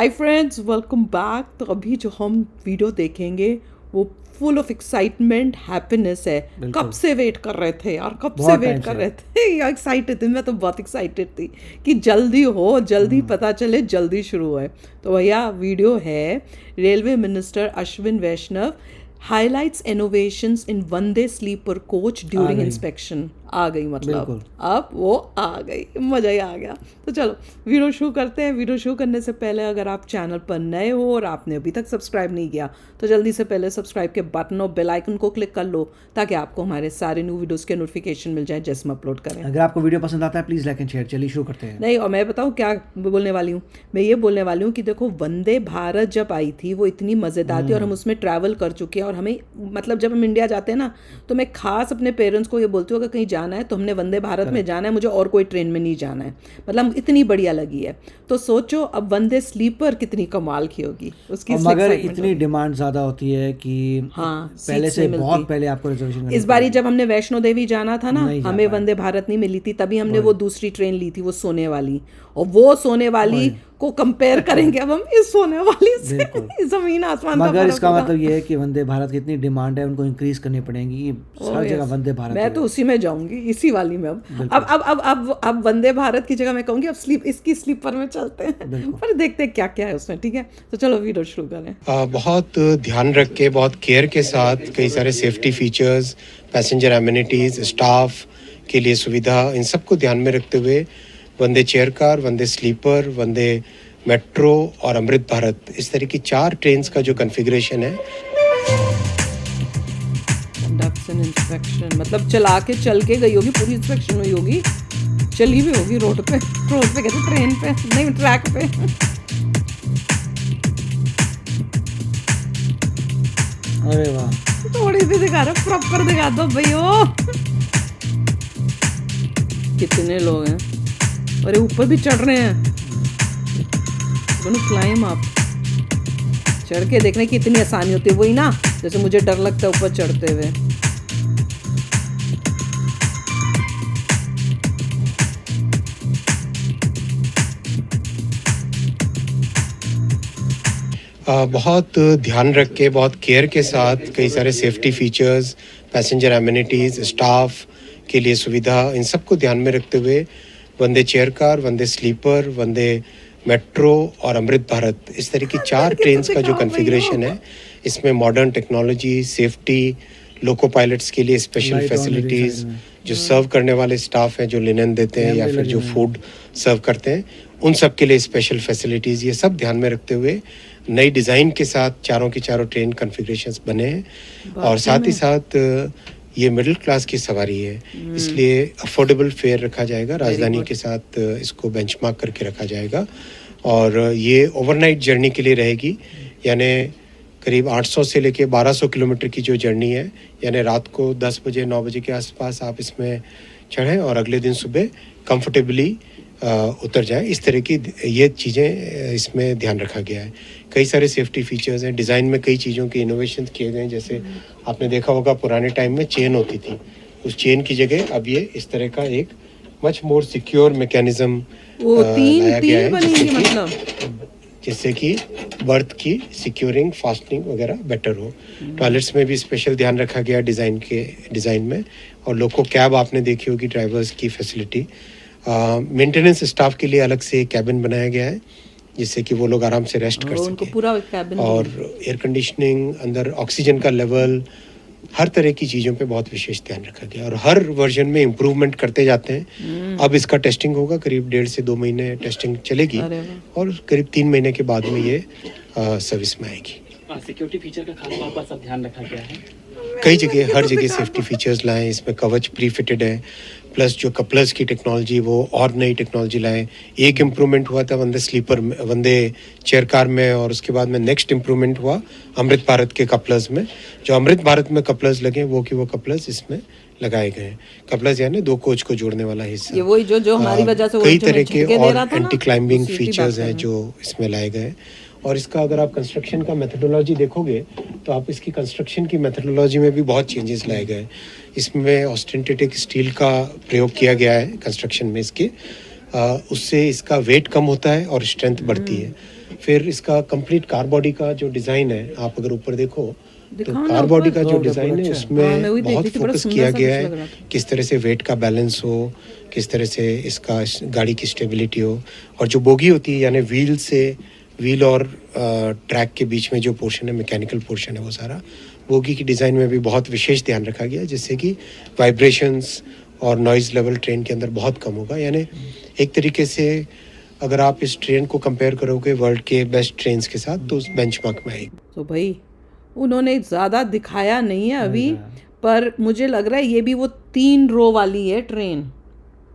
Hi friends, welcome back. तो अभी जो हम वीडियो देखेंगे वो फुल ऑफ एक्साइटमेंट, हैप्पीनेस है। कब से वेट कर रहे थे यार, कब से वेट कर रहे थे यार, एक्साइटेड थी। मैं तो बहुत एक्साइटेड थी कि जल्दी हो, जल्दी पता चले, जल्दी शुरू हो। तो भैया वीडियो है रेलवे मिनिस्टर अश्विन वैष्णव हाईलाइट्स इनोवेशंस इन वंदे स्लीपर कोच ड्यूरिंग इंस्पेक्शन। आ गई मतलब अब वो आ गई, मज़ा ही आ गया। तो चलो वीडियो शुरू करते हैं। वीडियो शुरू करने से पहले अगर आप चैनल पर नए हो और आपने अभी तक सब्सक्राइब नहीं किया तो जल्दी से पहले सब्सक्राइब के बटन और बेल आइकन को क्लिक कर लो ताकि आपको हमारे सारे न्यू वीडियोस के नोटिफिकेशन मिल जाए जैसे हम अपलोड करें। अगर आपको वीडियो पसंद आता है प्लीज़ लाइक एंड शेयर। चलिए शुरू करते हैं। नहीं, और मैं बताऊँ क्या बोलने वाली हूँ। मैं ये बोलने वाली हूँ कि देखो, वंदे भारत जब आई थी वो इतनी मज़ेदार थी और हम उसमें ट्रैवल कर चुके हैं। और हमें मतलब जब हम इंडिया जाते हैं ना तो मैं खास अपने पेरेंट्स को ये बोलती हूँ अगर कहीं जाना है तो हमने वंदे भारत में जाना है, मुझे और कोई ट्रेन में नहीं जाना है। मतलब इतनी बढ़िया लगी है। तो सोचो अब वंदे स्लीपर कितनी कमाल की होगी, उसकी मगर इतनी डिमांड ज़्यादा होती है कि हाँ, पहले से बहुत पहले आपको रिजर्वेशन इस बारी जब हमने वैष्णो देवी जाना था ना, हमें वंदे भारत नहीं मिली थी, तभी हमने वो दूसरी ट्रेन ली थी, वो सोने वाली। और वो सोने वाली को कंपेयर करेंगे अब हम इस सोने वाली से, जमीन आसमान का। मगर इसका मतलब ये है कि वंदे भारत की इतनी डिमांड है, उनको इंक्रीज करनी पड़ेगी। हर जगह वंदे भारत। मैं तो उसी में जाऊंगी, इसी वाली में। अब वंदे भारत की जगह मैं कहूंगी अब इसकी स्लीपर में चलते हैं। पर देखते हैं क्या क्या है उसमें। ठीक है, तो चलो वीडियो शुरू करें। बहुत ध्यान रख के, बहुत केयर के साथ कई सारे safety features, passenger amenities, staff के लिए सुविधा, इन सबको ध्यान में रखते हुए वंदे चेयर कार, वंदे स्लीपर, वंदे मेट्रो और अमृत भारत, इस तरह की 4 ट्रेन्स का जो कॉन्फ़िगरेशन है। कंडक्शन इंस्पेक्शन मतलब चला के चल के गई होगी, पूरी इंस्पेक्शन हुई होगी, चली भी होगी रोड पे कहते ट्रेन पे नहीं, ट्रैक पे। अरे वाह, थोड़ी भी दिखा रहा, प्रॉपर दिखा दो भैया। कितने लोग हैं, अरे ऊपर भी चढ़ रहे हैं। क्लाइम अप, चढ़ के देखने की इतनी आसानी होती है, वही ना जैसे मुझे डर लगता है ऊपर चढ़ते हुए। बहुत ध्यान रख के, बहुत केयर के साथ कई सारे safety features, passenger amenities, staff के लिए सुविधा, इन सबको ध्यान में रखते हुए वंदे चेयर कार, वंदे स्लीपर, वंदे मेट्रो और अमृत भारत, इस तरह की 4 ट्रेन्स का जो कॉन्फ़िगरेशन है, इसमें मॉडर्न टेक्नोलॉजी, सेफ्टी, लोको पायलट्स के लिए स्पेशल फैसिलिटीज़, जो सर्व करने वाले स्टाफ हैं, जो लिनन देते हैं या फिर जो फूड सर्व करते हैं, उन सब के लिए स्पेशल फैसिलिटीज़, ये सब ध्यान में रखते हुए नई डिज़ाइन के साथ चारों की चारों ट्रेन कॉन्फ़िगरेशंस बने हैं। और साथ ही साथ ये मिडिल क्लास की सवारी है, इसलिए अफोर्डेबल फेयर रखा जाएगा। राजधानी के साथ इसको बेंचमार्क करके रखा जाएगा। और ये ओवरनाइट जर्नी के लिए रहेगी, यानी करीब 800 से लेके 1200 किलोमीटर की जो जर्नी है, यानी रात को 10 बजे 9 बजे के आसपास आप इसमें चढ़ें और अगले दिन सुबह कंफर्टेबली उतर जाएं। इस तरह की ये चीज़ें इसमें ध्यान रखा गया है। कई सारे सेफ्टी फीचर्स हैं, डिज़ाइन में कई चीज़ों के इनोवेशन किए गए हैं। जैसे आपने देखा होगा पुराने टाइम में चेन होती थी, उस चेन की जगह अब ये इस तरह का एक मच मोर सिक्योर मैकेनिज्म लाया गया है, जिससे कि बर्थ की सिक्योरिंग, फास्टनिंग वगैरह बेटर हो। टॉयलेट्स में भी स्पेशल ध्यान रखा गया डिज़ाइन में। और लोको कैब आपने देखी होगी, ड्राइवर्स की फैसिलिटी। मेंटेनेंस स्टाफ के लिए अलग से कैबिन बनाया गया है, जिससे कि वो लोग आराम से रेस्ट कर सकें। पूरा कैबिन और एयर कंडीशनिंग, अंदर ऑक्सीजन का लेवल, हर तरह की चीज़ों पे बहुत विशेष ध्यान रखा गया। और हर वर्जन में इम्प्रूवमेंट करते जाते हैं। अब इसका टेस्टिंग होगा, करीब 1.5 से 2 महीने टेस्टिंग चलेगी और करीब 3 महीने के बाद में ये सर्विस में आएगी। सिक्योरिटी फीचर का खास तौर पर सब ध्यान रखा गया है। कई जगह, हर जगह सेफ्टी फीचर्स लाएं। इसमें कवच प्री फिटेड है, प्लस जो कपलर्स की टेक्नोलॉजी वो और नई टेक्नोलॉजी लाएं। एक इम्प्रूवमेंट हुआ था वंदे स्लीपर में, वंदे चेयर कार में, और उसके बाद में नेक्स्ट इम्प्रूवमेंट हुआ अमृत भारत के कपलर्स में। जो अमृत भारत में कपलर्स लगे वो कपलर्स इसमें लगाए गए हैं। कपलर्स यानी 2 कोच को जोड़ने वाला हिस्सा। ये वही जो हमारी वजह से कई तरह के और एंटी क्लाइंबिंग फीचर्स हैं जो इसमें लाए गए। और इसका अगर आप कंस्ट्रक्शन का मेथडोलॉजी देखोगे तो आप इसकी कंस्ट्रक्शन की मेथडोलॉजी में भी बहुत चेंजेस लाए गए। इसमें ऑस्टेंटिक स्टील का प्रयोग किया गया है कंस्ट्रक्शन में इसके, उससे इसका वेट कम होता है और स्ट्रेंथ बढ़ती है। फिर इसका कंप्लीट कार बॉडी का जो डिज़ाइन है, आप अगर ऊपर देखो तो दिखाओ ना कार बॉडी ऊपर। का जो डिज़ाइन है हाँ, मैं उसमें वही देख बहुत रही थी, बड़ा फोकस सुंदर किया सा गया कुछ लग है, रहा था। किस तरह से वेट का बैलेंस हो, किस तरह से इसका गाड़ी की स्टेबिलिटी हो, और जो बोगी होती है यानी व्हील और ट्रैक के बीच में जो पोर्शन है, मैकेनिकल पोर्शन है, वो सारा बोगी की डिज़ाइन में भी बहुत विशेष ध्यान रखा गया है, जिससे कि वाइब्रेशंस और नॉइज़ लेवल ट्रेन के अंदर बहुत कम होगा। यानी एक तरीके से अगर आप इस ट्रेन को कंपेयर करोगे वर्ल्ड के बेस्ट ट्रेन्स के साथ, तो उस बेंचमार्क में आएगी। तो भाई उन्होंने ज़्यादा दिखाया नहीं है अभी, पर मुझे लग रहा है ये भी वो 3 रो वाली है ट्रेन,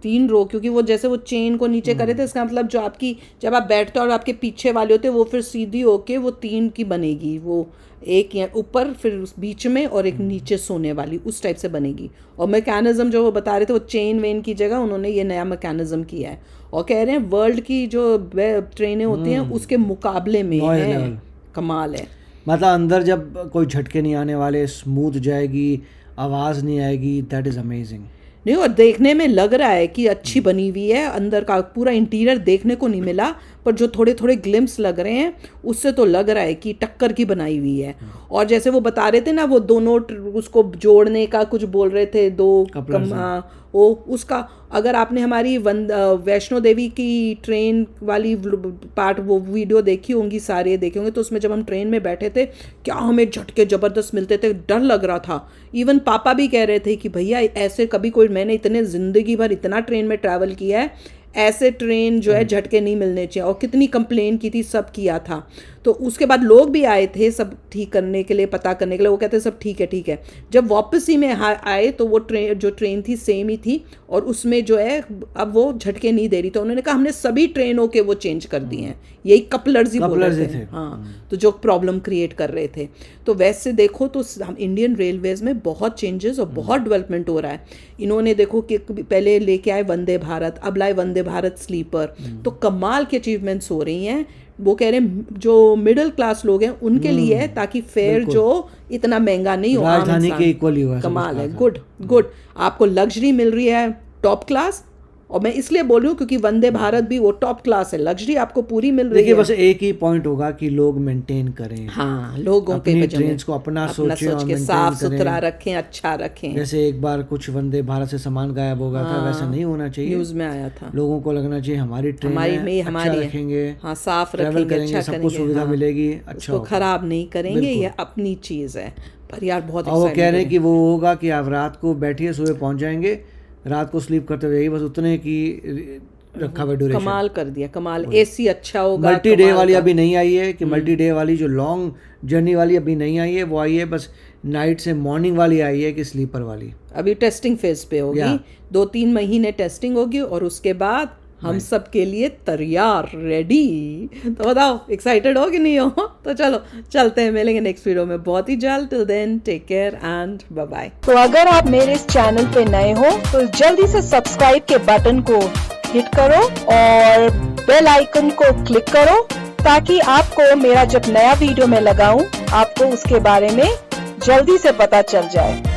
3 रो, क्योंकि वो जैसे वो चेन को नीचे करे थे, इसका मतलब जो आपकी जब आप बैठते हो और आपके पीछे वाले होते हैं वो फिर सीधी होके वो 3 की बनेगी, वो एक यहाँ ऊपर फिर उस बीच में और एक नीचे सोने वाली, उस टाइप से बनेगी। और मैकेनिज्म जो वो बता रहे थे वो चेन वेन की जगह उन्होंने ये नया मैकेनिज्म किया है, और कह रहे हैं वर्ल्ड की जो ट्रेनें होती हैं उसके मुकाबले में है, कमाल है। मतलब अंदर जब कोई झटके नहीं आने वाले, स्मूथ जाएगी, आवाज़ नहीं आएगी, दैट इज़ अमेजिंग। नहीं, और देखने में लग रहा है कि अच्छी बनी हुई है, अंदर का पूरा इंटीरियर देखने को नहीं मिला, पर जो थोड़े थोड़े ग्लिम्स लग रहे हैं उससे तो लग रहा है कि टक्कर की बनाई हुई है। और जैसे वो बता रहे थे ना, वो दोनों उसको जोड़ने का कुछ बोल रहे थे, वो उसका अगर आपने हमारी वैष्णो देवी की ट्रेन वाली पार्ट वो वीडियो देखी होंगी, सारे देखे होंगे, तो उसमें जब हम ट्रेन में बैठे थे क्या हमें झटके ज़बरदस्त मिलते थे, डर लग रहा था। इवन पापा भी कह रहे थे कि भैया ऐसे कभी कोई, मैंने इतने ज़िंदगी भर इतना ट्रेन में ट्रैवल किया है, ऐसे ट्रेन जो है झटके नहीं मिलने चाहिए। और कितनी कंप्लेन की थी, सब किया था। तो उसके बाद लोग भी आए थे सब ठीक करने के लिए, पता करने के लिए, वो कहते सब ठीक है ठीक है। जब वापसी में आए तो वो ट्रेन थी सेम ही थी, और उसमें जो है अब वो झटके नहीं दे रही। तो उन्होंने कहा हमने सभी ट्रेनों के वो चेंज कर दिए हैं, यही कपलर्स ही बोल रहे थे। हाँ, तो जो प्रॉब्लम क्रिएट कर रहे थे। तो वैसे देखो तो हम इंडियन रेलवेज में बहुत चेंजेस और बहुत डेवलपमेंट हो रहा है। इन्होंने देखो कि पहले लेके आए वंदे भारत, अब लाए वंदे भारत स्लीपर, तो कमाल की अचीवमेंट्स हो रही हैं। वो कह रहे हैं जो मिडिल क्लास लोग हैं उनके लिए है, ताकि फेयर जो इतना महंगा नहीं हो, राजधानी के इक्वल ही हुआ। कमाल है, गुड। आपको लग्जरी मिल रही है टॉप क्लास, और मैं इसलिए बोल रही हूँ क्योंकि वंदे भारत भी वो टॉप क्लास है, लग्जरी आपको पूरी मिल रही है। देखिए, बस एक ही पॉइंट होगा कि लोग मेंटेन करें। हाँ, लोगों के ट्रेन्स को अपना सोच के साफ सुथरा रखें, अच्छा रखें। जैसे एक बार कुछ वंदे भारत से सामान गायब हो गया था, वैसा नहीं होना चाहिए। न्यूज में आया था। लोगों को लगना चाहिए हमारी ट्रेन अच्छा रखेंगे, हाँ, साफ रखेंगे, अच्छा सबको सुविधा मिलेगी, अच्छा खराब नहीं करेंगे, ये अपनी चीज है। पर यार बहुत और वो कह रहे हैं कि वो होगा कि आप रात को बैठिए, सुबह पहुंच जाएंगे, रात को स्लीप करते हुए बस उतने की रखा हुआ ड्यूरेशन। कमाल कर दिया, कमाल। एसी अच्छा होगा। मल्टी डे वाली अभी नहीं आई है, कि मल्टी डे वाली जो लॉन्ग जर्नी वाली अभी नहीं आई है, वो आई है बस नाइट से मॉर्निंग वाली आई है, कि स्लीपर वाली अभी टेस्टिंग फेज पे होगी, 2-3 महीने टेस्टिंग होगी, और उसके बाद हम सब के लिए तैयार, रेडी। तो बताओ एक्साइटेड हो कि नहीं हो? तो चलो चलते हैं, मिलेंगे नेक्स्ट वीडियो में बहुत ही जल्द। Till then take care and bye bye. तो अगर आप मेरे इस चैनल पे नए हो तो जल्दी से सब्सक्राइब के बटन को हिट करो और बेल आइकन को क्लिक करो, ताकि आपको मेरा जब नया वीडियो मैं लगाऊं आपको उसके बारे में जल्दी से पता चल जाए।